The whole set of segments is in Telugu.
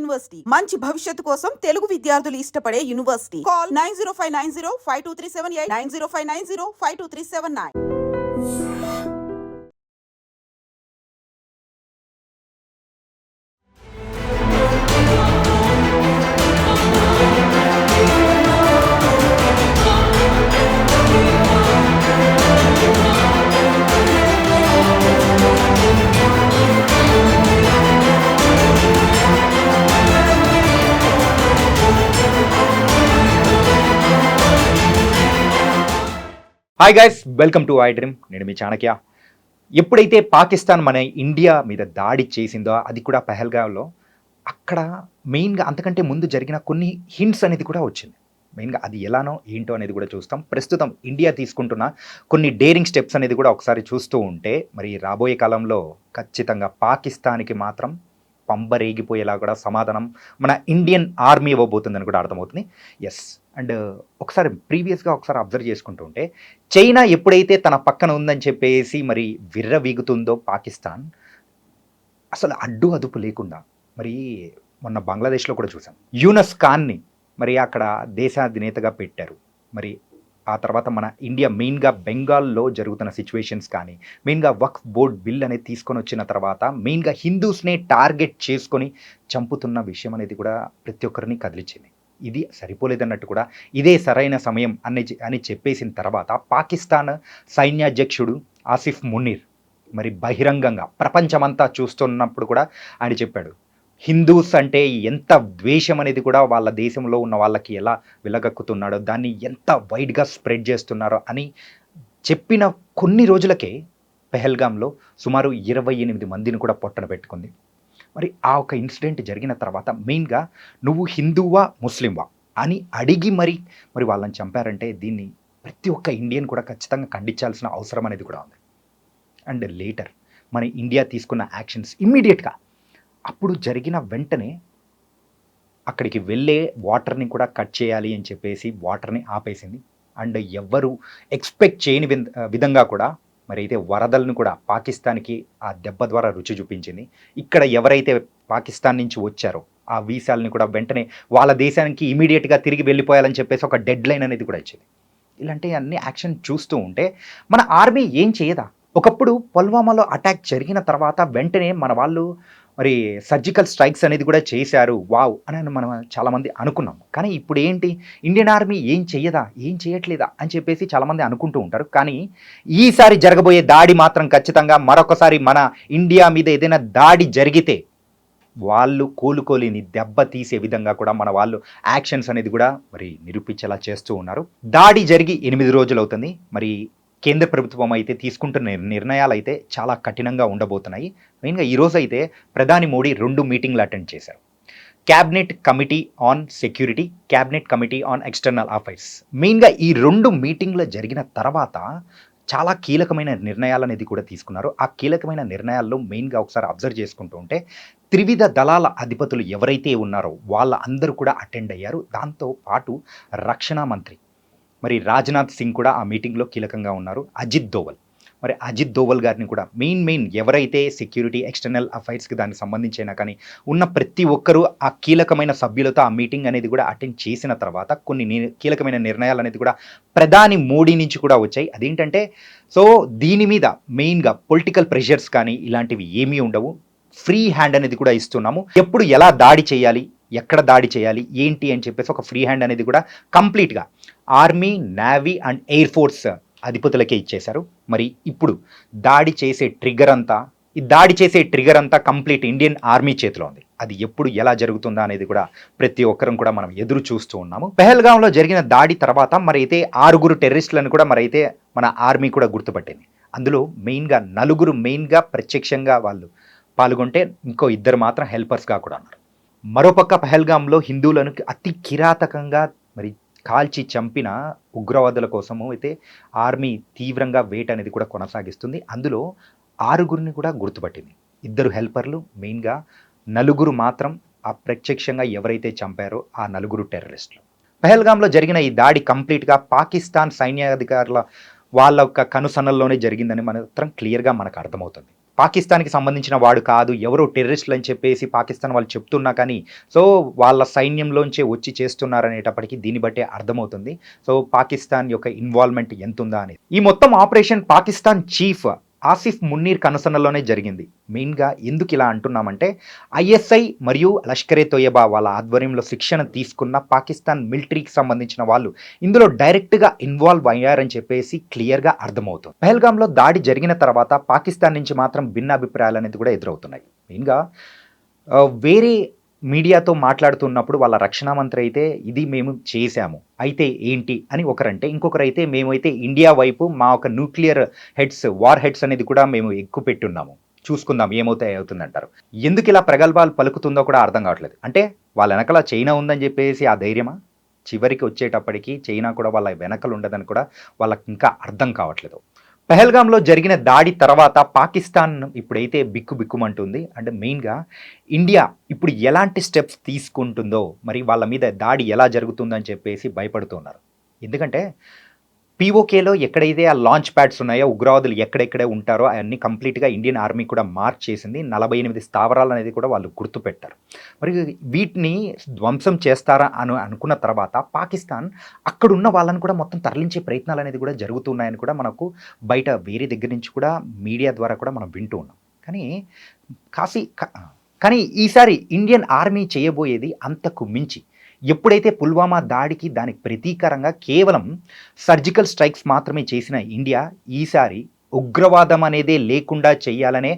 యూనివర్సిటీ మంచి భవిష్యత్తు కోసం తెలుగు విద్యార్థులు ఇష్టపడే university. Call 9059052378 9059052379. Hi guys, welcome to I dream. నేను మీ చాణక్య. ఎప్పుడైతే పాకిస్తాన్ మన ఇండియా మీద దాడి చేసిందో, అది కూడా పెహల్గాంలో, అక్కడ మెయిన్గా అంతకంటే ముందు జరిగిన కొన్ని హింట్స్ అనేది కూడా వచ్చింది. మెయిన్గా అది ఎలానో ఏంటో అనేది కూడా చూస్తాం. ప్రస్తుతం ఇండియా తీసుకుంటున్న కొన్ని డేరింగ్ స్టెప్స్ అనేది కూడా ఒకసారి చూస్తూ ఉంటే, మరి రాబోయే కాలంలో ఖచ్చితంగా పాకిస్తాన్కి మాత్రం పంబరేగిపోయేలా కూడా సమాధానం మన ఇండియన్ ఆర్మీ ఇవ్వబోతుందని కూడా అర్థమవుతుంది. ఎస్, అండ్ ఒకసారి ప్రీవియస్గా అబ్జర్వ్ చేసుకుంటూ ఉంటే, చైనా ఎప్పుడైతే తన పక్కన ఉందని చెప్పేసి మరి విర్రవీగుతుందో పాకిస్తాన్, అసలు అడ్డు అదుపు లేకుండా మరి మొన్న బంగ్లాదేశ్లో కూడా చూసాం. యూనస్ ఖాన్ని మరి అక్కడ దేశాధినేతగా పెట్టారు. మరి ఆ తర్వాత మన ఇండియా మెయిన్గా బెంగాల్లో జరుగుతున్న సిచ్యువేషన్స్ కానీ, మెయిన్గా వక్ఫ్ బోర్డ్ బిల్ అనేది తీసుకొని వచ్చిన తర్వాత మెయిన్గా హిందూస్నే టార్గెట్ చేసుకొని చంపుతున్న విషయం అనేది కూడా ప్రతి ఒక్కరిని కదిలించింది. ఇది సరిపోలేదన్నట్టు కూడా ఇదే సరైన సమయం అని చెప్పేసిన తర్వాత పాకిస్తాన్ సైన్యాధ్యక్షుడు ఆసిఫ్ మునీర్ మరి బహిరంగంగా ప్రపంచమంతా చూస్తున్నప్పుడు కూడా ఆయన చెప్పాడు, హిందూస్ అంటే ఎంత ద్వేషం అనేది కూడా వాళ్ళ దేశంలో ఉన్న వాళ్ళకి ఎలా విలగక్కుతున్నాడో, దాన్ని ఎంత వైడ్గా స్ప్రెడ్ చేస్తున్నారో అని చెప్పిన కొన్ని రోజులకే పెహల్గాంలో సుమారు 28 మందిని కూడా పొట్టన పెట్టుకుంది. మరి ఆ ఒక ఇన్సిడెంట్ జరిగిన తర్వాత మెయిన్గా నువ్వు హిందువా ముస్లింవా అని అడిగి మరి వాళ్ళని చంపారంటే దీన్ని ప్రతి ఒక్క ఇండియన్ కూడా ఖచ్చితంగా ఖండించాల్సిన అవసరం అనేది కూడా ఉంది. అండ్ లేటర్ మన ఇండియా తీసుకున్న యాక్షన్స్ ఇమ్మీడియట్గా అప్పుడు జరిగిన వెంటనే అక్కడికి వెళ్ళే వాటర్ని కూడా కట్ చేయాలి అని చెప్పేసి వాటర్ని ఆపేసింది. అండ్ ఎవ్వరు ఎక్స్పెక్ట్ చేయని విధంగా కూడా మరి అయితే వరదలను కూడా పాకిస్తాన్కి ఆ దెబ్బ ద్వారా రుచి చూపించింది. ఇక్కడ ఎవరైతే పాకిస్తాన్ నుంచి వచ్చారో ఆ వీసాలని కూడా వెంటనే వాళ్ళ దేశానికి ఇమీడియట్గా తిరిగి వెళ్ళిపోయాలని చెప్పేసి ఒక డెడ్ లైన్ అనేది కూడా ఇచ్చింది. ఇలాంటి అన్ని యాక్షన్ చూస్తూ ఉంటే మన ఆర్మీ ఏం చేయదా? ఒకప్పుడు పుల్వామాలో అటాక్ జరిగిన తర్వాత వెంటనే మన వాళ్ళు మరి సర్జికల్ స్ట్రైక్స్ అనేది కూడా చేశారు, వావ్ అని మనం చాలామంది అనుకున్నాం. కానీ ఇప్పుడు ఏంటి, ఇండియన్ ఆర్మీ ఏం చెయ్యదా, ఏం చేయట్లేదా అని చెప్పేసి చాలామంది అనుకుంటూ ఉంటారు. కానీ ఈసారి జరగబోయే దాడి మాత్రం ఖచ్చితంగా మరొకసారి మన ఇండియా మీద ఏదైనా దాడి జరిగితే వాళ్ళు కోలుకోలేని దెబ్బ తీసే విధంగా కూడా మన వాళ్ళు యాక్షన్స్ అనేది కూడా మరి నిరూపించేలా చేస్తూ ఉన్నారు. దాడి జరిగి 8 రోజులు అవుతుంది. మరి కేంద్ర ప్రభుత్వం అయితే తీసుకుంటున్న నిర్ణయాలు అయితే చాలా కఠినంగా ఉండబోతున్నాయి. మెయిన్గా ఈరోజు అయితే ప్రధాని మోడీ 2 మీటింగ్లు అటెండ్ చేశారు. Cabinet committee on security, cabinet committee on external affairs. మెయిన్గా ఈ 2 మీటింగ్లు జరిగిన తర్వాత చాలా కీలకమైన నిర్ణయాలు అనేది కూడా తీసుకున్నారు. ఆ కీలకమైన నిర్ణయాల్లో మెయిన్గా ఒకసారి అబ్జర్వ్ చేసుకుంటూ ఉంటే త్రివిధ దళాల అధిపతులు ఎవరైతే ఉన్నారో వాళ్ళ అందరూ కూడా అటెండ్ అయ్యారు. దాంతో పాటు రక్షణ మంత్రి మరి రాజ్నాథ్ సింగ్ కూడా ఆ మీటింగ్లో కీలకంగా ఉన్నారు. అజిత్ దోవల్ గారిని కూడా మెయిన్ ఎవరైతే సెక్యూరిటీ ఎక్స్టర్నల్ అఫైర్స్కి దానికి సంబంధించినా కానీ ఉన్న ప్రతి ఒక్కరూ ఆ కీలకమైన సభ్యులతో ఆ మీటింగ్ అనేది కూడా అటెండ్ చేసిన తర్వాత కొన్ని కీలకమైన నిర్ణయాలు అనేది కూడా ప్రధాని మోడీ నుంచి కూడా వచ్చాయి. అదేంటంటే దీని మీద మెయిన్గా పొలిటికల్ ప్రెషర్స్ కానీ ఇలాంటివి ఏమీ ఉండవు. ఫ్రీ హ్యాండ్ అనేది కూడా ఇస్తున్నాము. ఎప్పుడు ఎలా దాడి చేయాలి, ఎక్కడ దాడి చేయాలి ఏంటి అని చెప్పేసి ఒక ఫ్రీ హ్యాండ్ అనేది కూడా కంప్లీట్గా army, navy and air force అధిపతులకే ఇచ్చేశారు. మరి ఇప్పుడు దాడి చేసే ట్రిగర్ అంతా కంప్లీట్ ఇండియన్ ఆర్మీ చేతిలో ఉంది. అది ఎప్పుడు ఎలా జరుగుతుందా అనేది కూడా ప్రతి ఒక్కరం కూడా మనం ఎదురు చూస్తూ ఉన్నాము. పెహల్గాంలో జరిగిన దాడి తర్వాత మరి అయితే 6 టెర్రరిస్టులను కూడా మరి అయితే మన ఆర్మీ కూడా గుర్తుపట్టింది. అందులో మెయిన్గా 4 మెయిన్గా ప్రత్యక్షంగా వాళ్ళు పాల్గొంటే ఇంకో 2 మాత్రం హెల్పర్స్గా కూడా ఉన్నారు. మరోపక్క పెహల్గాంలో హిందువులను అతి కిరాతకంగా మరి కాల్చి చంపిన ఉగ్రవాదుల కోసము అయితే ఆర్మీ తీవ్రంగా వేట అనేది కూడా కొనసాగిస్తుంది. అందులో 6 కూడా గుర్తుపట్టింది. 2 హెల్పర్లు, మెయిన్గా 4 మాత్రం అప్రత్యక్షంగా ఎవరైతే చంపారో ఆ 4 టెర్రరిస్టులు. పెహల్గాంలో జరిగిన ఈ దాడి కంప్లీట్గా పాకిస్తాన్ సైన్యాధికారుల వాళ్ళ యొక్క కనుసన్నల్లోనే జరిగిందని మాత్రం క్లియర్గా మనకు అర్థమవుతుంది. పాకిస్తాన్కి సంబంధించిన వాడు కాదు, ఎవరో టెర్రరిస్టులు అని చెప్పేసి పాకిస్తాన్ వాళ్ళు చెప్తున్నా కానీ సో వాళ్ళ సైన్యంలోంచే వచ్చి చేస్తున్నారనేటప్పటికీ దీన్ని బట్టే అర్థమవుతుంది సో పాకిస్తాన్ యొక్క ఇన్వాల్వ్మెంట్ ఎంత ఉందా అనేది. ఈ మొత్తం ఆపరేషన్ పాకిస్తాన్ చీఫ్ ఆసిఫ్ మున్నీర్ కనుసన్నలోనే జరిగింది. మెయిన్గా ఎందుకు ఇలా అంటున్నామంటే ఐఎస్ఐ మరియు లష్కరే తోయబా వాళ్ళ ఆధ్వర్యంలో శిక్షణ తీసుకున్న పాకిస్తాన్ మిలిటరీకి సంబంధించిన వాళ్ళు ఇందులో డైరెక్ట్గా ఇన్వాల్వ్ అయ్యారని చెప్పేసి క్లియర్గా అర్థమవుతుంది. పహల్గామ్లో దాడి జరిగిన తర్వాత పాకిస్తాన్ నుంచి మాత్రం భిన్నాభిప్రాయాలు అనేది కూడా ఎదురవుతున్నాయి. మెయిన్గా వేరే మీడియాతో మాట్లాడుతున్నప్పుడు వాళ్ళ రక్షణ మంత్రి అయితే ఇది మేము చేశాము అయితే ఏంటి అని ఒకరంటే, ఇంకొకరైతే మేమైతే ఇండియా వైపు మా ఒక న్యూక్లియర్ హెడ్స్ వార్ హెడ్స్ అనేది కూడా మేము ఎక్కువ పెట్టున్నాము, చూసుకుందాం ఏమవుతాయి అవుతుందంటారు. ఎందుకు ఇలా ప్రగల్భాలు పలుకుతుందో కూడా అర్థం కావట్లేదు. అంటే వాళ్ళ వెనకల చైనా ఉందని చెప్పేసి ఆ ధైర్యమా? చివరికి వచ్చేటప్పటికి చైనా కూడా వాళ్ళ వెనకలు ఉండదని కూడా వాళ్ళకి ఇంకా అర్థం కావట్లేదు. పహల్గామ్లో జరిగిన దాడి తర్వాత పాకిస్తాన్ ఇప్పుడైతే బిక్కుమంటుంది. అంటే మెయిన్గా ఇండియా ఇప్పుడు ఎలాంటి స్టెప్స్ తీసుకుంటుందో, మరి వాళ్ళ మీద దాడి ఎలా జరుగుతుందని చెప్పేసి భయపడుతున్నారు. ఎందుకంటే పీఓకేలో ఎక్కడైతే ఆ లాంచ్ ప్యాడ్స్ ఉన్నాయో, ఉగ్రవాదులు ఎక్కడెక్కడే ఉంటారో అవన్నీ కంప్లీట్గా ఇండియన్ ఆర్మీ కూడా మార్చేసింది. 48 స్థావరాలు అనేది కూడా వాళ్ళు గుర్తుపెట్టారు. మరి వీటిని ధ్వంసం చేస్తారా అని అనుకున్న తర్వాత పాకిస్తాన్ అక్కడున్న వాళ్ళని కూడా మొత్తం తరలించే ప్రయత్నాలు అనేది కూడా జరుగుతున్నాయని కూడా మనకు బయట వేరే దగ్గర నుంచి కూడా మీడియా ద్వారా కూడా మనం వింటూ ఉన్నాం. కానీ ఈసారి ఇండియన్ ఆర్మీ చేయబోయేది అంతకు మించి. ఎప్పుడైతే పుల్వామా దాడికి దానికి ప్రతీకారంగా కేవలం సర్జికల్ స్ట్రైక్స్ మాత్రమే చేసిన ఇండియా ఈసారి ఉగ్రవాదం అనేదే లేకుండా చేయాలనే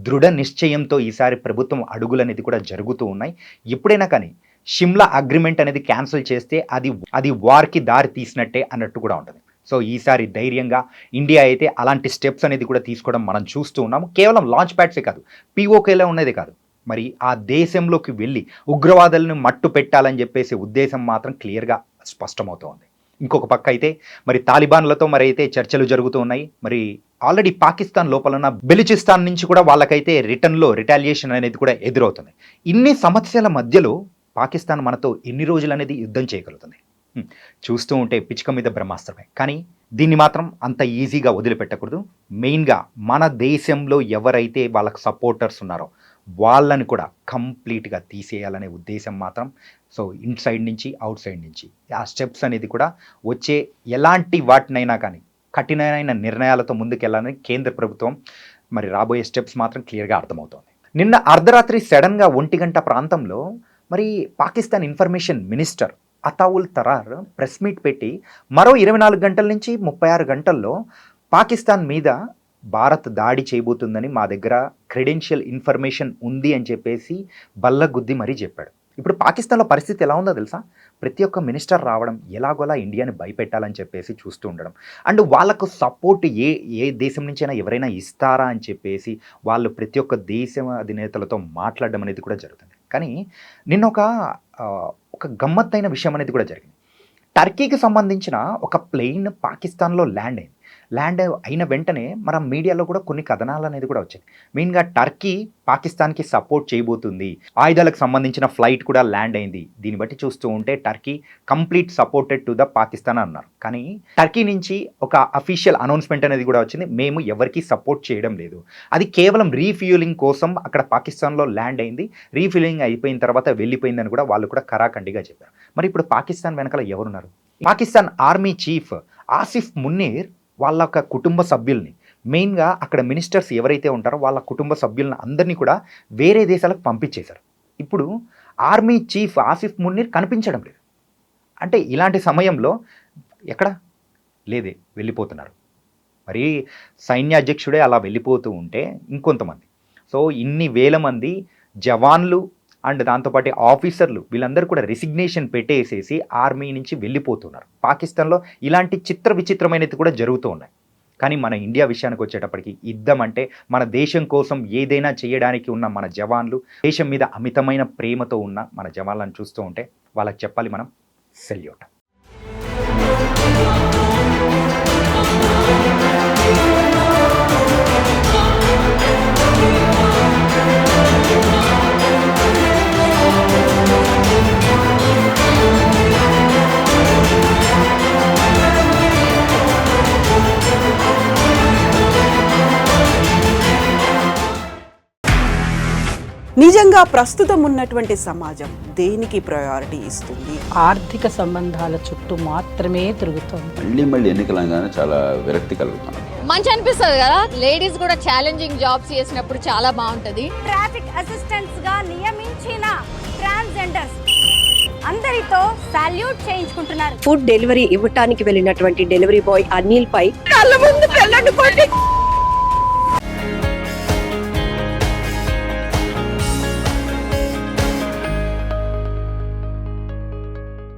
దృఢ నిశ్చయంతో ఈసారి ప్రభుత్వం అడుగులు అనేది కూడా జరుగుతూ ఉన్నాయి. ఎప్పుడైనా కానీ షిమ్లా అగ్రిమెంట్ అనేది క్యాన్సిల్ చేస్తే అది వార్కి దారి తీసినట్టే అన్నట్టు కూడా ఉంటుంది. సో ఈసారి ధైర్యంగా ఇండియా అయితే అలాంటి స్టెప్స్ అనేది కూడా తీసుకోవడం మనం చూస్తూ ఉన్నాము. కేవలం లాంచ్ ప్యాడ్సే కాదు, పీఓకేలో ఉన్నదే కాదు, మరి ఆ దేశంలోకి వెళ్ళి ఉగ్రవాదులను మట్టు పెట్టాలని చెప్పేసి ఉద్దేశం మాత్రం క్లియర్గా స్పష్టమవుతోంది. ఇంకొక పక్క అయితే మరి తాలిబాన్లతో మరి అయితే చర్చలు జరుగుతూ ఉన్నాయి. మరి ఆల్రెడీ పాకిస్తాన్ లోపల ఉన్న బెలుచిస్తాన్ నుంచి కూడా వాళ్ళకైతే రిటర్న్లో రిటాలియేషన్ అనేది కూడా ఎదురవుతుంది. ఇన్ని సమస్యల మధ్యలో పాకిస్తాన్ మనతో ఎన్ని రోజులు అనేది యుద్ధం చేయగలుగుతుంది? చూస్తూ ఉంటే పిచ్చుక మీద బ్రహ్మాస్త్రమే. కానీ దీన్ని మాత్రం అంత ఈజీగా వదిలిపెట్టకూడదు. మెయిన్గా మన దేశంలో ఎవరైతే వాళ్ళకి సపోర్టర్స్ ఉన్నారో వాళ్ళని కూడా కంప్లీట్గా తీసేయాలనే ఉద్దేశం మాత్రం సో ఇన్సైడ్ నుంచి అవుట్ సైడ్ నుంచి ఆ స్టెప్స్ అనేది కూడా వచ్చే ఎలాంటి వాటినైనా కానీ కఠినమైన నిర్ణయాలతో ముందుకెళ్ళాలని కేంద్ర ప్రభుత్వం మరి రాబోయే స్టెప్స్ మాత్రం క్లియర్గా అర్థమవుతోంది. నిన్న అర్ధరాత్రి సడన్గా 1 గంట ప్రాంతంలో మరి Pakistan information minister Attaullah Tarar press meet పెట్టి మరో 24 గంటల నుంచి 36 గంటల్లో పాకిస్తాన్ మీద భారత్ దాడి చేయబోతుందని మా దగ్గర క్రెడెన్షియల్ ఇన్ఫర్మేషన్ ఉంది అని చెప్పేసి బల్లగుద్ది మరీ చెప్పాడు. ఇప్పుడు పాకిస్తాన్లో పరిస్థితి ఎలా ఉందో తెలుసా? ప్రతి ఒక్క మినిస్టర్ రావడం ఎలాగోలా ఇండియాని భయపెట్టాలని చెప్పేసి చూస్తూ ఉండడం, అండ్ వాళ్ళకు సపోర్ట్ ఏ దేశం నుంచైనా ఎవరైనా ఇస్తారా అని చెప్పేసి వాళ్ళు ప్రతి ఒక్క దేశం అధినేతలతో మాట్లాడడం అనేది కూడా జరుగుతుంది. కానీ నిన్న ఒక గమ్మత్తైన విషయం అనేది కూడా జరిగింది. టర్కీకి సంబంధించిన ఒక ప్లెయిన్ పాకిస్తాన్లో ల్యాండ్ అయిన వెంటనే మన మీడియాలో కూడా కొన్ని కథనాలు అనేది కూడా వచ్చాయి. మెయిన్గా టర్కీ పాకిస్తాన్కి సపోర్ట్ చేయబోతుంది, ఆయుధాలకు సంబంధించిన ఫ్లైట్ కూడా ల్యాండ్ అయింది. దీన్ని బట్టి చూస్తూ ఉంటే Turkey complete supported to the Pakistan అన్నారు. కానీ టర్కీ నుంచి ఒక అఫీషియల్ అనౌన్స్మెంట్ అనేది కూడా వచ్చింది, మేము ఎవరికి సపోర్ట్ చేయడం లేదు, అది కేవలం రీఫ్యూలింగ్ కోసం అక్కడ పాకిస్తాన్లో ల్యాండ్ అయింది, రీఫ్యూలింగ్ అయిపోయిన తర్వాత వెళ్ళిపోయిందని కూడా వాళ్ళు కూడా కరాఖండిగా చెప్పారు. మరి ఇప్పుడు పాకిస్తాన్ వెనకాల ఎవరున్నారు? పాకిస్తాన్ ఆర్మీ చీఫ్ ఆసిఫ్ మున్నీర్ వాళ్ళ కుటుంబ సభ్యుల్ని, మెయిన్గా అక్కడ మినిస్టర్స్ ఎవరైతే ఉంటారో వాళ్ళ కుటుంబ సభ్యులను అందరినీ కూడా వేరే దేశాలకు పంపించేశారు. ఇప్పుడు ఆర్మీ చీఫ్ ఆసిఫ్ మున్నీర్ కనిపించడం లేదు. అంటే ఇలాంటి సమయంలో ఎక్కడ లేదే వెళ్ళిపోతున్నారు. మరి సైన్యాధ్యక్షుడే అలా వెళ్ళిపోతూ ఉంటే ఇంకొంతమంది, సో ఇన్ని వేల మంది జవాన్లు అండ్ దాంతోపాటు ఆఫీసర్లు వీళ్ళందరూ కూడా రెసిగ్నేషన్ పెట్టేసేసి ఆర్మీ నుంచి వెళ్ళిపోతున్నారు. పాకిస్తాన్లో ఇలాంటి విచిత్రమైనది కూడా జరుగుతూ ఉన్నాయి. కానీ మన ఇండియా విషయానికి వచ్చేటప్పటికి యుద్ధం అంటే మన దేశం కోసం ఏదైనా చేయడానికి ఉన్న మన జవాన్లు, దేశం మీద అమితమైన ప్రేమతో ఉన్న మన జవాన్లను చూస్తూ ఉంటే వాళ్ళకి చెప్పాలి మనం సెల్యూట్. నిజంగా ప్రస్తుతం ఉన్నటువంటి సమాజం దేనికి ప్రయారిటీ ఇస్తుంది? ఆర్థిక సంబంధాల చుట్టూ మాత్రమే తిరుగుతోంది. మళ్ళీ ఎన్నికలంగానే చాలా విరక్తి కలుగుతాను. మంచి అనిపిస్తుంది కదా, లేడీస్ కూడా ఛాలెంజింగ్ జాబ్స్ చేసినప్పుడు చాలా బాగుంటది. ట్రాఫిక్ అసిస్టెంట్స్ గా నియమించిన ట్రాన్స్జెండర్స్ అందరితో సాల్యూట్ చేయించుకుంటున్నారు. ఫుడ్ డెలివరీ ఇవ్వటానికి వెళ్ళినటువంటి డెలివరీ బాయ్ అనిల్ పై కళ్ళ ముందు పెళ్ళండి